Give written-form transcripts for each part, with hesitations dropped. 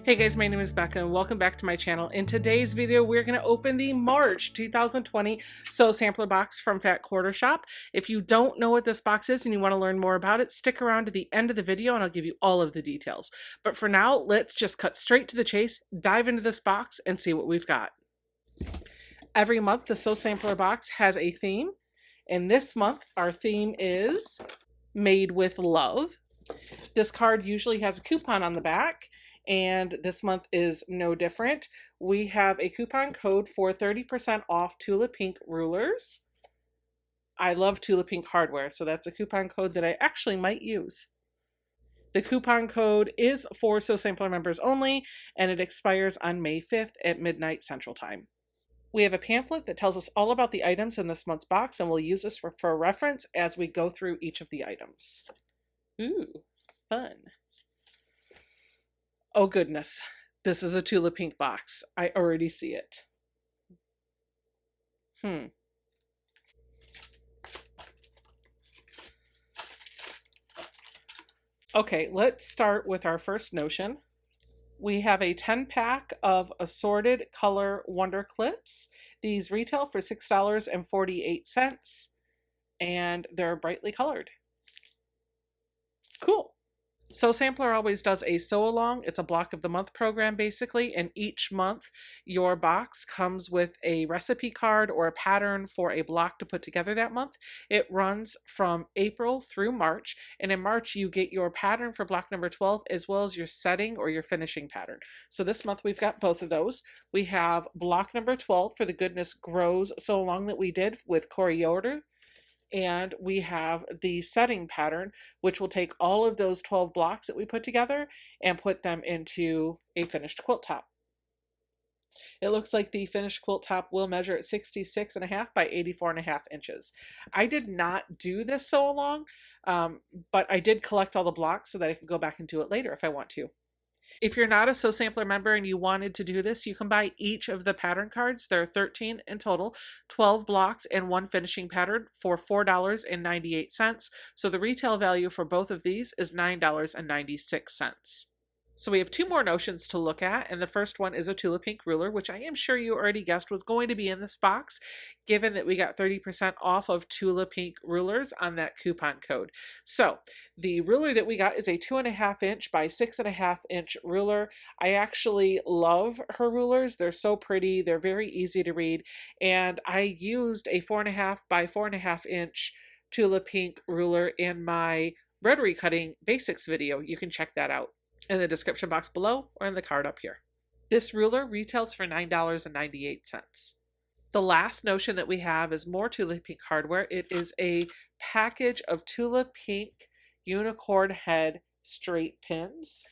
Hey guys, my name is Becca and welcome back to my channel. In today's video, we're going to open the March 2020 Sew Sampler box from Fat Quarter Shop. If you don't know what this box is and you want to learn more about it, stick around to the end of the video and I'll give you all of the details. But for now, let's just cut straight to the chase, dive into this box and see what we've got. Every month, the Sew Sampler box has a theme, and this month our theme is Made with Love. This card usually has a coupon on the back, and this month is no different. We have a coupon code for 30% off Tula Pink rulers. I love Tula Pink hardware, so that's a coupon code that I actually might use. The coupon code is for Sew Sampler members only, and it expires on May 5th at midnight Central Time. We have a pamphlet that tells us all about the items in this month's box, and we'll use this for reference as we go through each of the items. Ooh, fun. Oh goodness, this is a Tula Pink box. I already see it. Okay, let's start with our first notion. We have a 10-pack of assorted color Wonder Clips. These retail for $6.48, and they're brightly colored. Cool. Sew Sampler always does a sew along. It's a block of the month program basically, and each month your box comes with a recipe card or a pattern for a block to put together that month. It runs from April through March, and in March you get your pattern for block number 12 as well as your setting or your finishing pattern. So this month we've got both of those. We have block number 12 for the Goodness Grows Sew Along that we did with Corey Yoder. And we have the setting pattern, which will take all of those 12 blocks that we put together and put them into a finished quilt top. It looks like the finished quilt top will measure at 66.5 by 84.5 inches. I did not do this sew along, but I did collect all the blocks so that I can go back and do it later if I want to. If you're not a Sew Sampler member and you wanted to do this, you can buy each of the pattern cards. There are 13 in total, 12 blocks and one finishing pattern for $4.98. So the retail value for both of these is $9.96. So we have two more notions to look at, and the first one is a Tula Pink ruler, which I am sure you already guessed was going to be in this box, given that we got 30% off of Tula Pink rulers on that coupon code. So the ruler that we got is a 2.5 inch by 6.5 inch ruler. I actually love her rulers. They're so pretty. They're very easy to read, and I used a 4.5 by 4.5 inch Tula Pink ruler in my rotary cutting basics video. You can check that out in the description box below or in the card up here. This ruler retails for $9.98. The last notion that we have is more Tula Pink hardware. It is a package of Tula Pink unicorn head straight pins.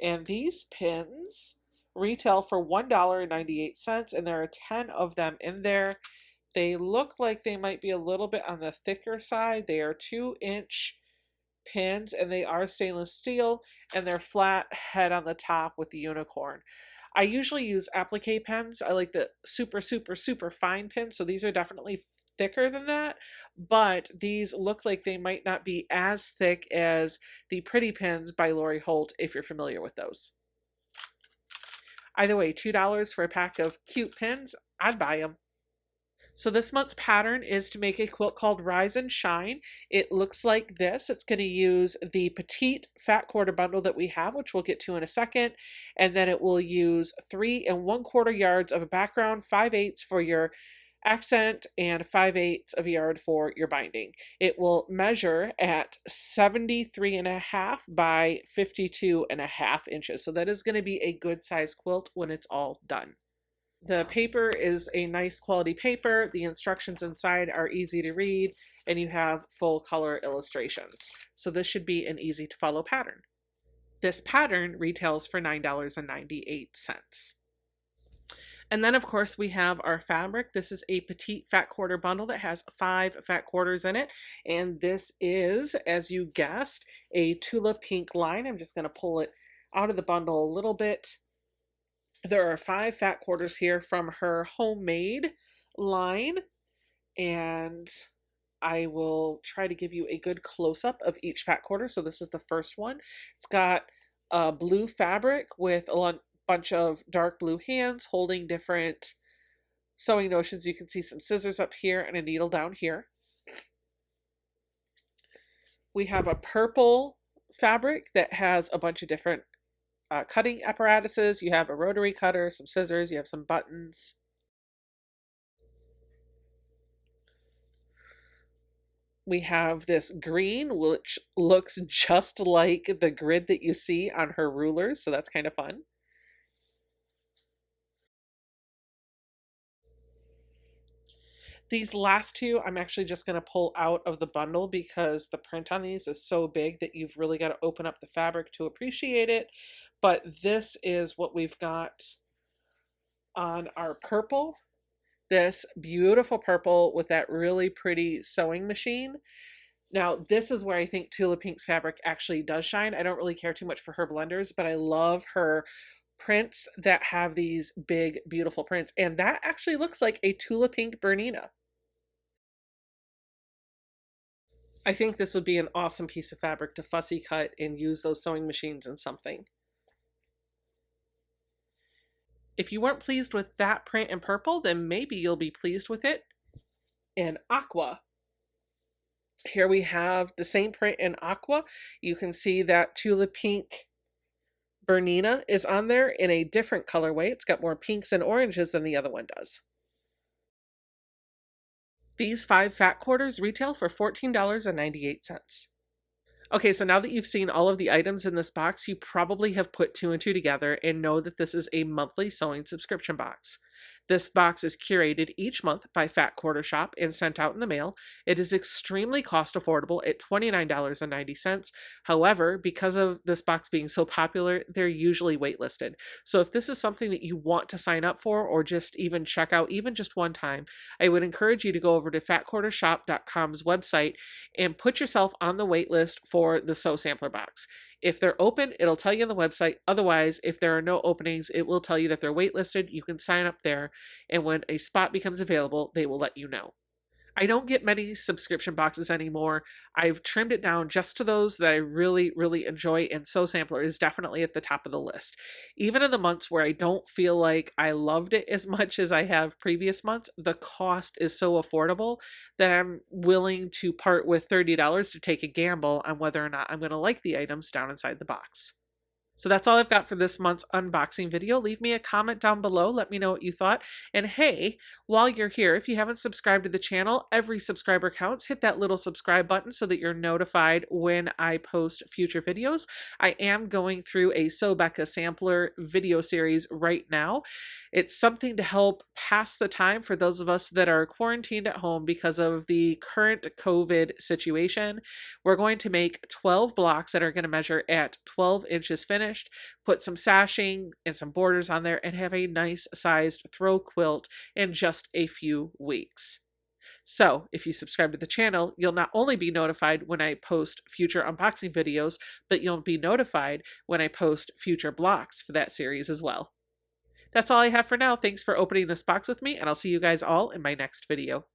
And these pins retail for $1.98, and there are 10 of them in there. They look like they might be a little bit on the thicker side. They are 2-inch pins, and they are stainless steel, and they're flat head on the top with the unicorn. I usually use applique pens. I like the super fine pins, so these are definitely thicker than that, but these look like they might not be as thick as the Pretty Pins by Lori Holt, if you're familiar with those. Either way, $2 for a pack of cute pins. I'd buy them. So this month's pattern is to make a quilt called Rise and Shine. It looks like this. It's going to use the petite fat quarter bundle that we have, which we'll get to in a second. And then it will use 3 1/4 yards of a background, 5/8 for your accent, and 5/8 of a yard for your binding. It will measure at 73.5 by 52.5 inches. So that is going to be a good size quilt when it's all done. The paper is a nice quality paper. The instructions inside are easy to read, and you have full color illustrations. So this should be an easy to follow pattern. This pattern retails for $9.98. And then of course we have our fabric. This is a petite fat quarter bundle that has 5 fat quarters in it. And this is, as you guessed, a Tula Pink line. I'm just going to pull it out of the bundle a little bit. There are 5 fat quarters here from her homemade line, and I will try to give you a good close-up of each fat quarter. So this is the first one. It's got a blue fabric with a bunch of dark blue hands holding different sewing notions. You can see some scissors up here and a needle down here. We have a purple fabric that has a bunch of different cutting apparatuses. You have a rotary cutter, some scissors, you have some buttons. We have this green, which looks just like the grid that you see on her rulers, so that's kind of fun. These last two, I'm actually just going to pull out of the bundle because the print on these is so big that you've really got to open up the fabric to appreciate it. But this is what we've got on our purple. This beautiful purple with that really pretty sewing machine. Now, this is where I think Tula Pink's fabric actually does shine. I don't really care too much for her blenders, but I love her prints that have these big, beautiful prints. And that actually looks like a Tula Pink Bernina. I think this would be an awesome piece of fabric to fussy cut and use those sewing machines in something. If you weren't pleased with that print in purple, then maybe you'll be pleased with it in aqua. Here we have the same print in aqua. You can see that Tula Pink Bernina is on there in a different colorway. It's got more pinks and oranges than the other one does. These 5 fat quarters retail for $14.98. Okay, so now that you've seen all of the items in this box, you probably have put 2 and 2 together and know that this is a monthly sewing subscription box. This box is curated each month by Fat Quarter Shop and sent out in the mail. It is extremely cost affordable at $29.90. However, because of this box being so popular, they're usually waitlisted. So if this is something that you want to sign up for or just even check out even just one time, I would encourage you to go over to fatquartershop.com's website and put yourself on the wait list for the Sew Sampler box. If they're open, it'll tell you on the website. Otherwise, if there are no openings, it will tell you that they're waitlisted. You can sign up there, and when a spot becomes available, they will let you know. I don't get many subscription boxes anymore. I've trimmed it down just to those that I really, really enjoy, and Sew Sampler is definitely at the top of the list. Even in the months where I don't feel like I loved it as much as I have previous months, the cost is so affordable that I'm willing to part with $30 to take a gamble on whether or not I'm going to like the items down inside the box. So that's all I've got for this month's unboxing video. Leave me a comment down below. Let me know what you thought. And hey, while you're here, if you haven't subscribed to the channel, every subscriber counts. Hit that little subscribe button so that you're notified when I post future videos. I am going through a Sewbecca sampler video series right now. It's something to help pass the time for those of us that are quarantined at home because of the current COVID situation. We're going to make 12 blocks that are going to measure at 12 inches finished. Put some sashing and some borders on there, and have a nice sized throw quilt in just a few weeks. So if you subscribe to the channel, you'll not only be notified when I post future unboxing videos, but you'll be notified when I post future blocks for that series as well. That's all I have for now. Thanks for opening this box with me, and I'll see you guys all in my next video.